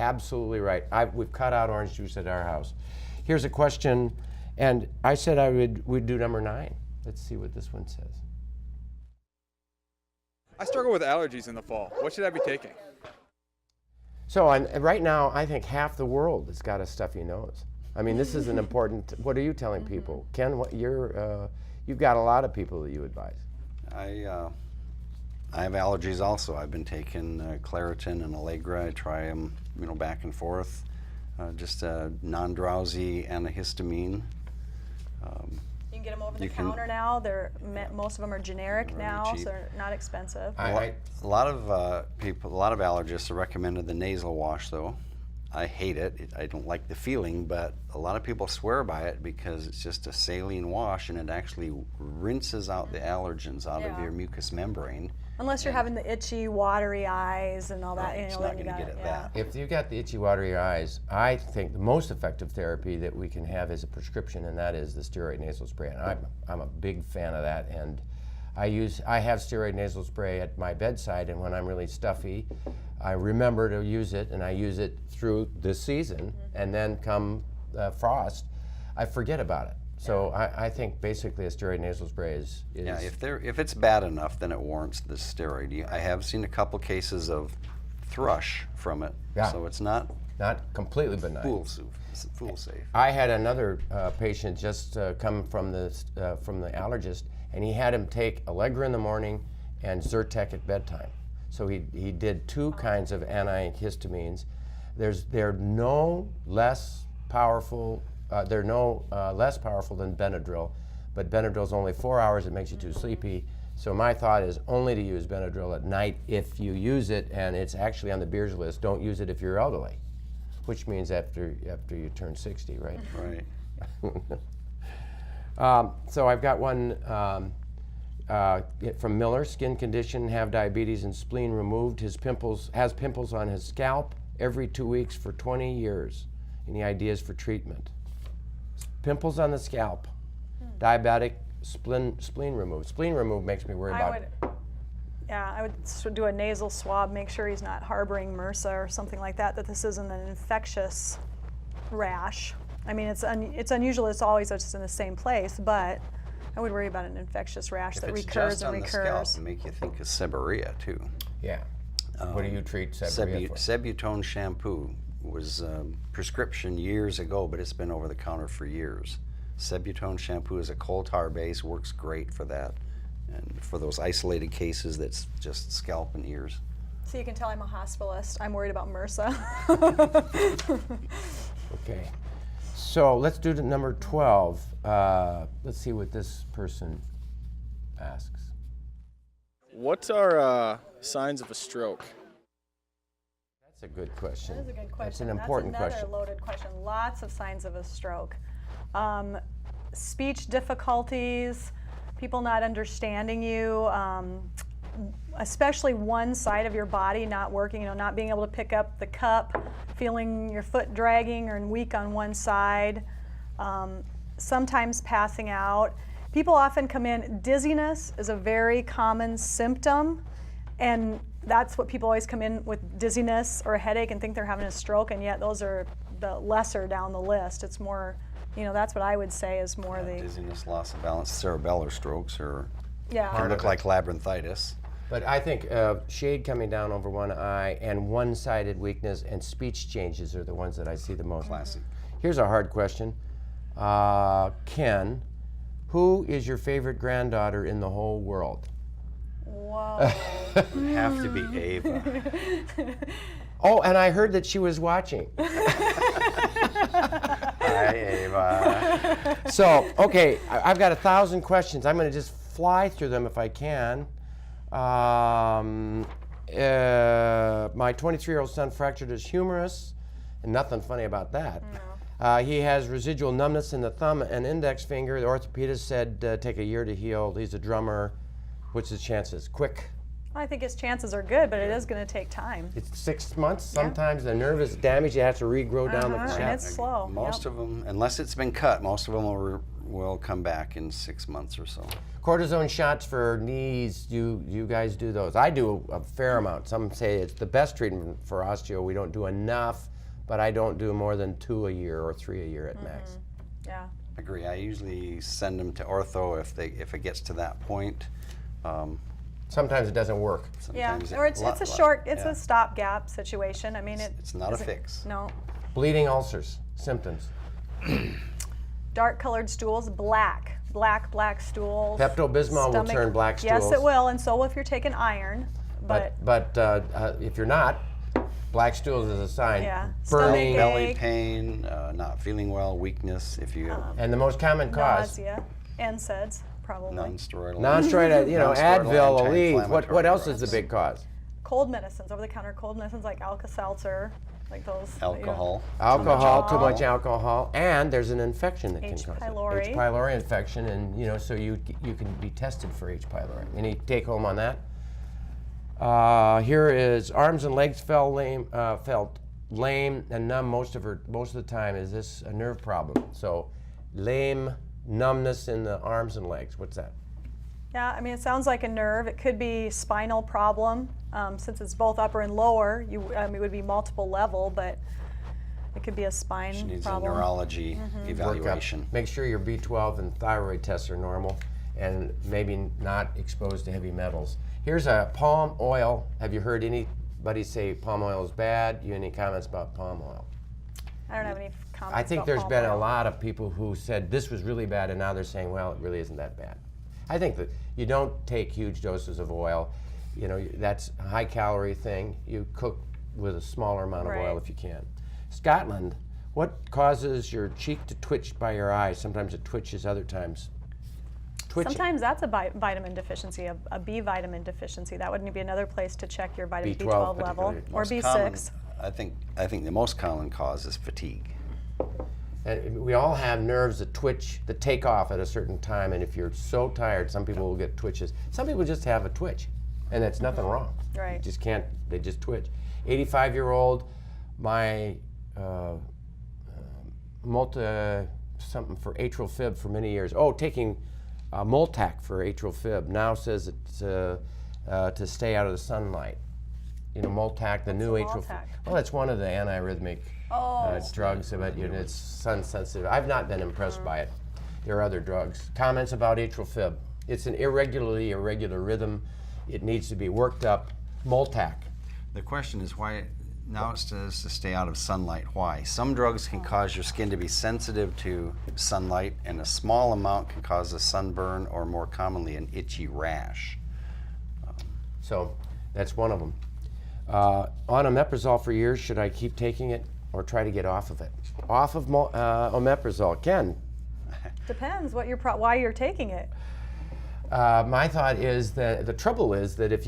Absolutely right. We've cut out orange juice at our house. Here's a question, and I said we'd do number 9. Let's see what this one says. I struggle with allergies in the fall. What should I be taking? So right now, I think half the world has got a stuffy nose. I mean, this is an important. What are you telling people, Ken? You've got a lot of people that you advise. I have allergies also. I've been taking Claritin and Allegra. I try them, back and forth. Just a non-drowsy antihistamine. You can get them over the counter now. Most of them are generic now, cheap. so they're not expensive. A lot of people, a lot of allergists have recommended the nasal wash, though. I hate it. I don't like the feeling, but a lot of people swear by it because it's just a saline wash and it actually rinses out the allergens out of your mucous membrane. Unless you're having the itchy, watery eyes and all that. It's not going to get at that. If you've got the itchy, watery eyes, I think the most effective therapy that we can have is a prescription, and that is the steroid nasal spray. And I'm a big fan of that. And I have steroid nasal spray at my bedside, and when I'm really stuffy, I remember to use it, and I use it through this season, and then come frost, I forget about it. So I think basically a steroid nasal spray is yeah, if it's bad enough, then it warrants the steroid. I have seen a couple cases of thrush from it, so it's not completely benign. Fool safe. I had another patient just come from the allergist, and he had him take Allegra in the morning and Zyrtec at bedtime. So he did 2 kinds of antihistamines. They're no less powerful. They're no less powerful than Benadryl, but Benadryl's only 4 hours. It makes you too sleepy. So my thought is only to use Benadryl at night if you use it, and it's actually on the Beers list. Don't use it if you're elderly, which means after you turn 60, right? Right. So I've got one from Miller. Skin condition, have diabetes and spleen removed. Has pimples on his scalp every 2 weeks for 20 years. Any ideas for treatment? Pimples on the scalp, diabetic, spleen removed. Spleen removed makes me worry about Yeah, I would do a nasal swab, make sure he's not harboring MRSA or something like that, that this isn't an infectious rash. I mean, it's unusual, it's always just in the same place, but I would worry about an infectious rash that recurs and recurs. If it's just on the scalp, make you think of seborrhea too. Yeah. What do you treat seborrhea for? Sebutone shampoo was prescription years ago, but it's been over the counter for years. Sebutone shampoo is a coal tar base, works great for that. And for those isolated cases, that's just scalp and ears. So you can tell I'm a hospitalist. I'm worried about MRSA. Okay. So let's do the number 12. Let's see what this person asks. What are signs of a stroke? That's a good question. That is a good question. That's an important That's another question. loaded question. Lots of signs of a stroke. Speech difficulties, people not understanding you, especially one side of your body not working, not being able to pick up the cup, feeling your foot dragging or weak on one side, sometimes passing out. People often come in, dizziness is a very common symptom, and that's what people always come in with, dizziness or a headache, and think they're having a stroke, and yet those are the lesser down the list. It's more, that's what I would say is more the dizziness, loss of balance, cerebellar strokes, or can look like labyrinthitis. But I think shade coming down over one eye and one-sided weakness and speech changes are the ones that I see the most. Classic. Here's a hard question. Ken, who is your favorite granddaughter in the whole world? Whoa. It would have to be Ava. Oh, and I heard that she was watching. Hi, Ava. So, okay, I've got 1,000 questions. I'm going to just fly through them if I can. My 23-year-old son fractured his humerus, and nothing funny about that. No. He has residual numbness in the thumb and index finger. The orthopedist said take a year to heal. He's a drummer. What's his chances? Quick? I think his chances are good, but it is going to take time. It's 6 months. Sometimes the nerve is damaged. You have to regrow down the and it's slow. Most of them, unless it's been cut, most of them will come back in 6 months or so. Cortisone shots for knees, you guys do those? I do a fair amount. Some say it's the best treatment for osteo. We don't do enough, but I don't do more than 2 a year or 3 a year at max. Yeah. Agree. I usually send them to ortho if it gets to that point. Sometimes it doesn't work. Sometimes or it's a stopgap situation. I mean, it's not a fix. No. Bleeding ulcers, symptoms. Dark colored stools, black stools. Pepto-Bismol will turn black stools. Yes, it will, and so will if you're taking iron. But if you're not, black stools is a sign. Yeah. Burning, belly pain, not feeling well, weakness. If you and the most common cause. Nausea, NSAIDs. Probably. Non-steroidal. Non-steroidal, Advil, Aleve. What else is the big cause? Cold medicines, over-the-counter cold medicines like Alka-Seltzer, like those. Alcohol. Too much alcohol, and there's an infection that can cause it. H. pylori infection, and so you can be tested for H. pylori. Any take-home on that? Here is arms and legs felt lame and numb most of the time. Is this a nerve problem? So, lame. Numbness in the arms and legs. What's that? Yeah, I mean, it sounds like a nerve. It could be spinal problem. Since it's both upper and lower, it would be multiple level, but it could be a spine She needs problem. a neurology evaluation. Make sure your B12 and thyroid tests are normal and maybe not exposed to heavy metals. Here's a palm oil. Have you heard anybody say palm oil is bad? Any comments about palm oil? I don't have any comments. I think there's been a lot of people who said this was really bad, and now they're saying, well, it really isn't that bad. I think that you don't take huge doses of oil. That's a high calorie thing. You cook with a smaller amount of oil if you can. Scotland, what causes your cheek to twitch by your eye? Sometimes it twitches, other times twitching. Sometimes that's a vitamin deficiency, a B vitamin deficiency. That would be another place to check your vitamin B12 level, or B6. I think the most common cause is fatigue. And we all have nerves that twitch, that take off at a certain time, and if you're so tired, some people will get twitches. Some people just have a twitch, and that's nothing wrong. Right. You just can't, they just twitch. 85-year-old, my something for atrial fib for many years. Taking Multac for atrial fib. Now says it's to stay out of the sunlight. You know, Multac, the new atrial. Well, it's one of the antiarrhythmic drugs, but you know, it's sun sensitive. I've not been impressed by it. There are other drugs. Comments about atrial fib. It's an irregular rhythm. It needs to be worked up. Multac. The question is why, now it says to stay out of sunlight. Why? Some drugs can cause your skin to be sensitive to sunlight, and a small amount can cause a sunburn or more commonly an itchy rash. So that's one of them. On omeprazole for years, should I keep taking it or try to get off of it? Off of omeprazole. Ken? Depends what why you're taking it. My thought is that the trouble is that if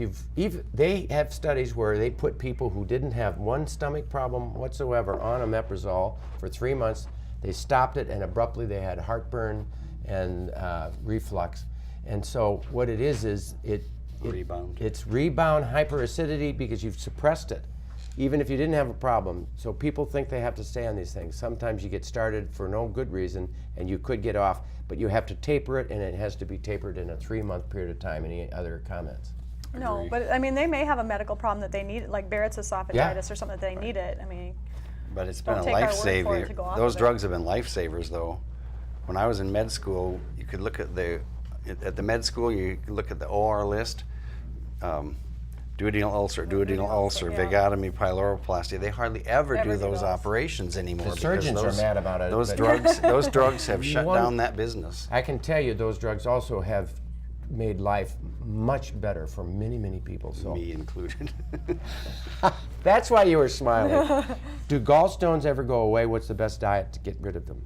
they have studies where they put people who didn't have one stomach problem whatsoever on omeprazole for 3 months, they stopped it and abruptly they had heartburn and reflux. And so what it is it's rebound hyperacidity because you've suppressed it, even if you didn't have a problem. So people think they have to stay on these things. Sometimes you get started for no good reason and you could get off, but you have to taper it, and it has to be tapered in a 3-month period of time. Any other comments? No, but I mean, they may have a medical problem that they need, like Barrett's esophagitis or something that they need it. I mean, but it's been a lifesaver. Those drugs have been lifesavers, though. When I was in med school, you could look at the med school, you could look at the OR list. Duodenal ulcer, vagotomy, pyloroplasty. They hardly ever do those operations anymore. The surgeons are mad about it. Those drugs have shut down that business. I can tell you those drugs also have made life much better for many, many people. So. Me included. That's why you were smiling. Do gallstones ever go away? What's the best diet to get rid of them?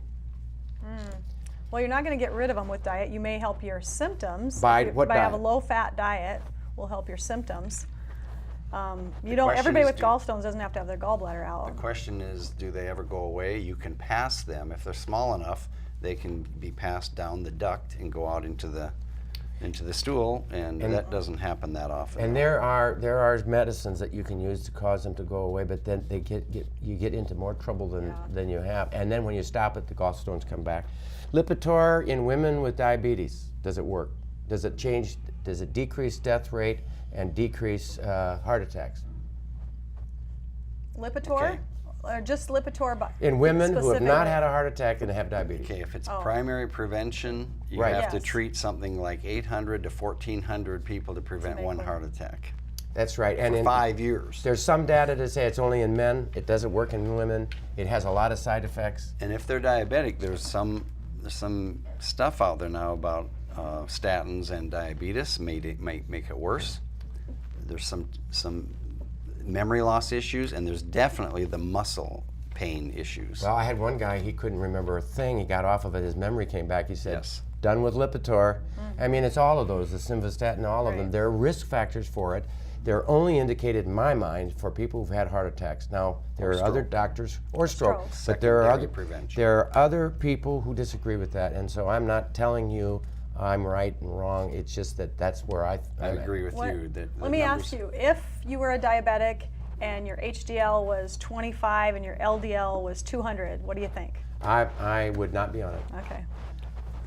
Well, you're not going to get rid of them with diet. You may help your symptoms. By what diet? By a low-fat diet will help your symptoms. Everybody with gallstones doesn't have to have their gallbladder out. The question is, do they ever go away? You can pass them. If they're small enough, they can be passed down the duct and go out into the stool, and that doesn't happen that often. And there are medicines that you can use to cause them to go away, but then you get into more trouble than you have. And then when you stop it, the gallstones come back. Lipitor in women with diabetes, does it work? Does it change? Does it decrease death rate and decrease heart attacks? Lipitor? Or just Lipitor? In women who have not had a heart attack and have diabetes. Okay, if it's primary prevention, you have to treat something like 800 to 1,400 people to prevent one heart attack. That's right. And for 5 years. There's some data to say it's only in men. It doesn't work in women. It has a lot of side effects. And if they're diabetic, there's some stuff out there now about statins and diabetes make it worse. There's some memory loss issues, and there's definitely the muscle pain issues. Well, I had one guy, he couldn't remember a thing. He got off of it, his memory came back. He said, done with Lipitor. I mean, it's all of those, the simvastatin, all of them. There are risk factors for it. They're only indicated, in my mind, for people who've had heart attacks. Now, there are other doctors, or stroke, but there are other people who disagree with that, and so I'm not telling you I'm right and wrong. It's just that that's where I agree with you. Let me ask you, if you were a diabetic and your HDL was 25 and your LDL was 200, what do you think? I would not be on it. Okay.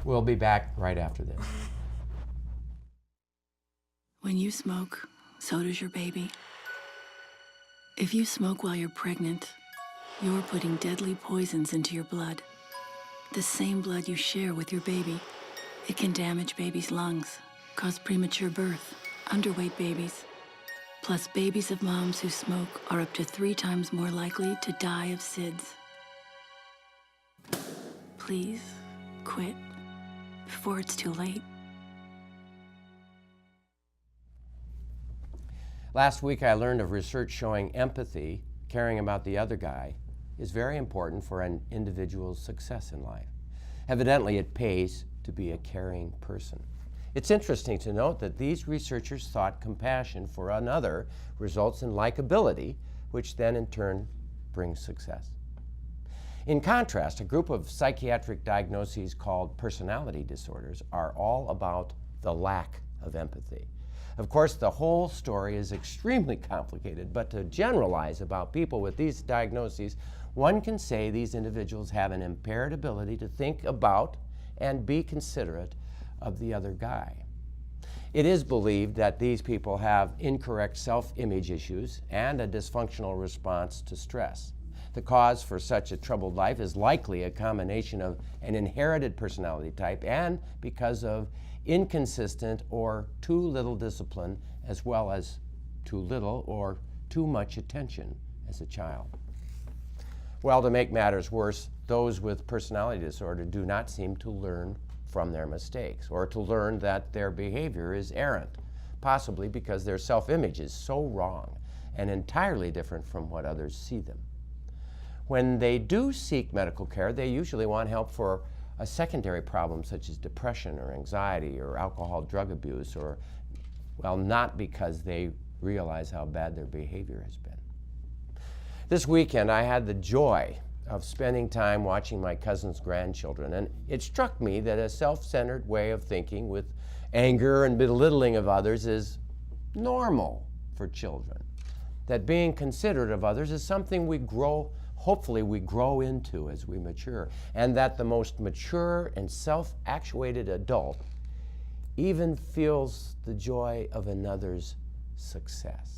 We'll be back right after this. When you smoke, so does your baby. If you smoke while you're pregnant, you're putting deadly poisons into your blood. The same blood you share with your baby. It can damage babies' lungs, cause premature birth, underweight babies. Plus, babies of moms who smoke are up to 3 times more likely to die of SIDS. Please, quit before it's too late. Last week I learned of research showing empathy, caring about the other guy, is very important for an individual's success in life. Evidently, it pays to be a caring person. It's interesting to note that these researchers thought compassion for another results in likability, which then in turn brings success. In contrast, a group of psychiatric diagnoses called personality disorders are all about the lack of empathy. Of course, the whole story is extremely complicated, but to generalize about people with these diagnoses, one can say these individuals have an impaired ability to think about and be considerate of the other guy. It is believed that these people have incorrect self-image issues and a dysfunctional response to stress. The cause for such a troubled life is likely a combination of an inherited personality type and because of inconsistent or too little discipline, as well as too little or too much attention as a child. Well, to make matters worse, those with personality disorder do not seem to learn from their mistakes or to learn that their behavior is errant, possibly because their self-image is so wrong and entirely different from what others see them. When they do seek medical care, they usually want help for a secondary problem such as depression or anxiety or alcohol drug abuse, or, well, not because they realize how bad their behavior has been. This weekend I had the joy of spending time watching my cousin's grandchildren, and it struck me that a self-centered way of thinking with anger and belittling of others is normal for children. That being considerate of others is something hopefully we grow into as we mature, and that the most mature and self-actuated adult even feels the joy of another's success.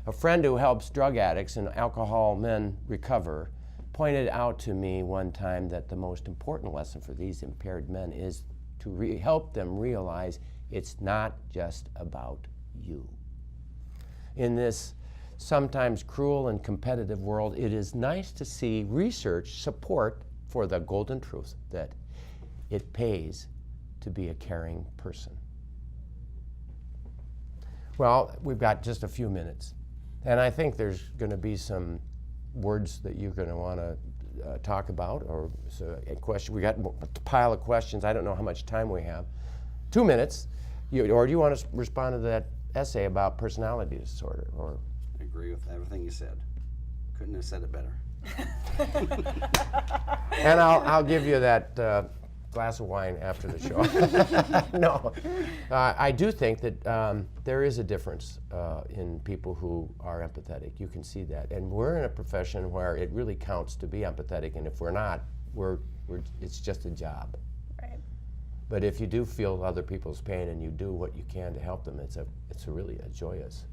A friend who helps drug addicts and alcohol men recover pointed out to me one time that the most important lesson for these impaired men is to help them realize it's not just about you. In this sometimes cruel and competitive world, it is nice to see research support for the golden truth that it pays to be a caring person. Well, we've got just a few minutes, and I think there's going to be some words that you're going to want to talk about, or so a question. We got a pile of questions. I don't know how much time we have. 2 minutes, or do you want to respond to that essay about personality disorder? Or I agree with everything you said. Couldn't have said it better. And I'll give you that glass of wine after the show. No, I do think that there is a difference in people who are empathetic. You can see that, and we're in a profession where it really counts to be empathetic, and if we're not, it's just a job. Right. But if you do feel other people's pain and you do what you can to help them, it's really a joyous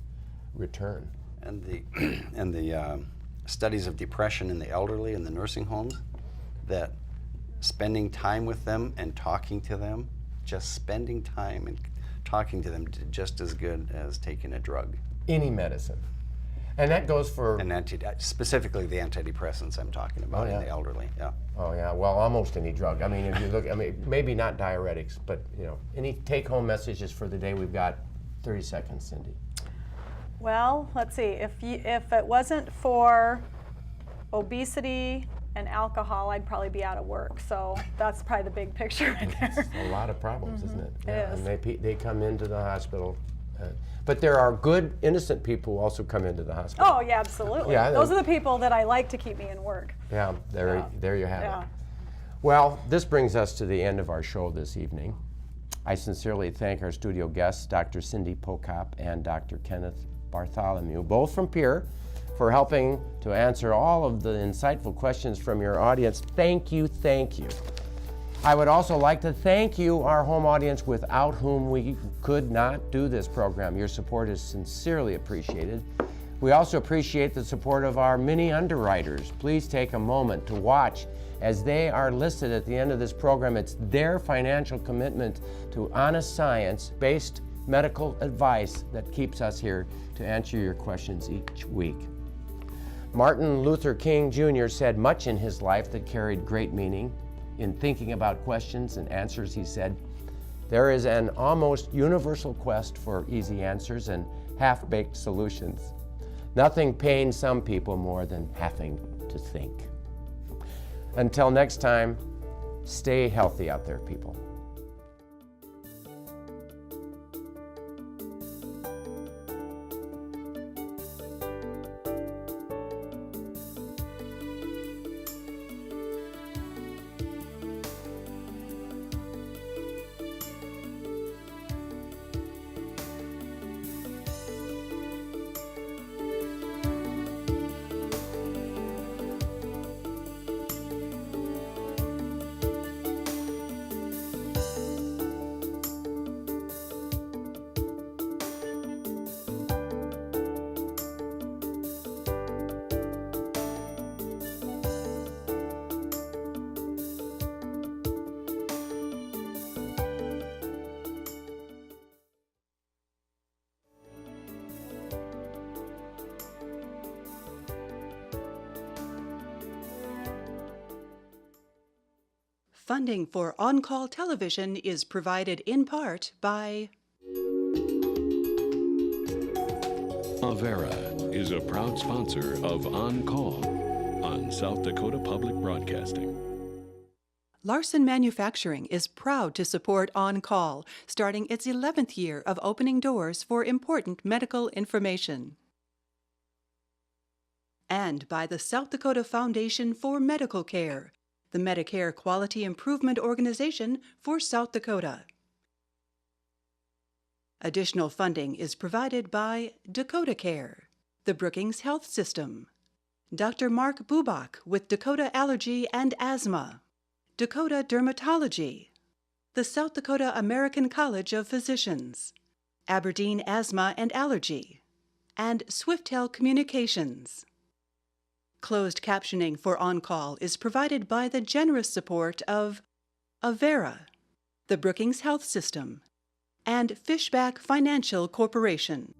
return. And the studies of depression in the elderly in the nursing homes, that spending time with them and talking to them, just spending time and talking to them, did just as good as taking a drug. Any medicine. And that goes for... specifically the antidepressants I'm talking about in the elderly, yeah. Oh yeah, well, almost any drug. I mean, if you look, maybe not diuretics, but any take-home messages for the day? We've got 30 seconds, Cindi. Well, let's see. If it wasn't for obesity and alcohol, I'd probably be out of work. So that's probably the big picture right there. It's a lot of problems, isn't it? It is. And they come into the hospital. But there are good, innocent people who also come into the hospital. Oh, yeah, absolutely. Yeah, those are the people that I like to keep me in work. Yeah, there you have it. Well, this brings us to the end of our show this evening. I sincerely thank our studio guests, Dr. Cindi Pochop and Dr. Kenneth Bartholomew, both from Pierre, for helping to answer all of the insightful questions from your audience. Thank you, thank you. I would also like to thank you, our home audience, without whom we could not do this program. Your support is sincerely appreciated. We also appreciate the support of our many underwriters. Please take a moment to watch as they are listed at the end of this program. It's their financial commitment to honest science-based medical advice that keeps us here to answer your questions each week. Martin Luther King Jr. said much in his life that carried great meaning. In thinking about questions and answers, he said, "There is an almost universal quest for easy answers and half-baked solutions. Nothing pains some people more than having to think." Until next time, stay healthy out there, people. Funding for On-Call Television is provided in part by Avera is a proud sponsor of On Call on South Dakota Public Broadcasting. Larson Manufacturing is proud to support On Call, starting its 11th year of opening doors for important medical information. And by the South Dakota Foundation for Medical Care, the Medicare Quality Improvement Organization for South Dakota. Additional funding is provided by Dakota Care, the Brookings Health System, Dr. Mark Bubak with Dakota Allergy and Asthma, Dakota Dermatology, the South Dakota American College of Physicians, Aberdeen Asthma and Allergy, and Swiftel Communications. Closed captioning for On Call is provided by the generous support of Avera, the Brookings Health System, and Fishback Financial Corporation.